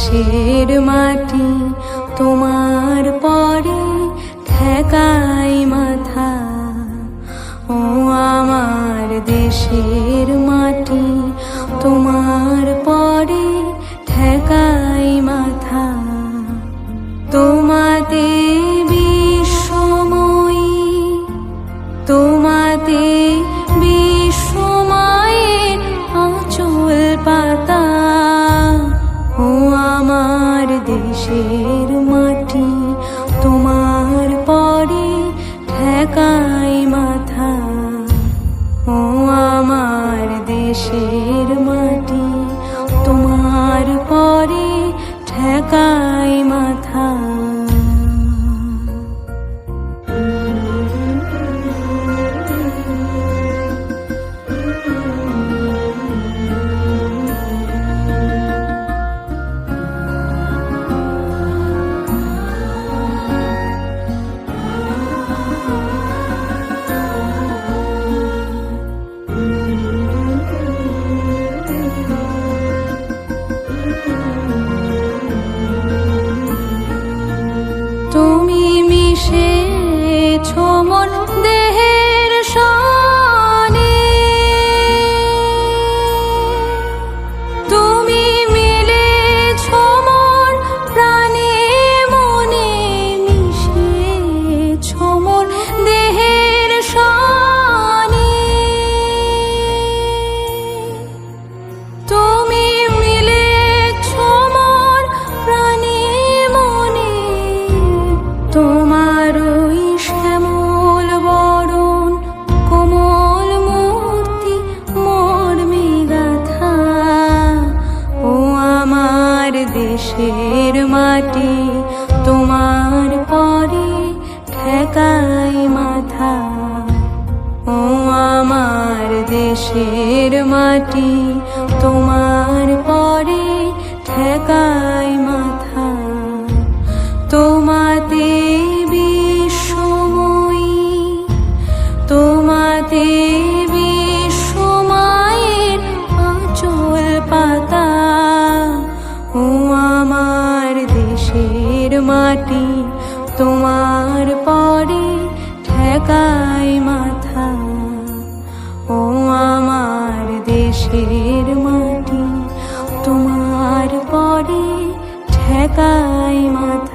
দেশের মাটি তোমার পরে ঠেকাই মাথা। ও আমার দেশের মাটি তোমার পরে ঠেকাই মাথা। তোমাতে বিশ্বময়ী, তোমাতে বিশ্বমায়ের আঁচল পাতা। ও আমার দেশের মাটি তোমার পরে ঠেকাই মাথা। ও আমার দেশের মাটি তোমার পরে ঠেকাই মাথা। তুমি মিশেছো মোর দেহের সনে, তুমি মিলেছো মোর প্রাণে মনে, মিশেছো মোর দেহের সনে। তুমি মিলেছো মোর প্রাণে মনে, তোমার ওই শ্যামল বরণ কোমল মূর্তি মর্মে গাথা। ও আমার দেশের মাটি তোমার পরে ঠেকাই মাথা। ও আমার দেশের মাটি তোমার পরে ঠেকাই মাথা। তোমাতে বিশ্বময়ী, তোমাতে বিশ্বমায়ের আঁচল পাতা। ও আমার দেশের মাটি তোমার পরে ঠেকাই মাথা। ও আমার দেশের মাটি তোমার পরে ঠেকাই মাথা।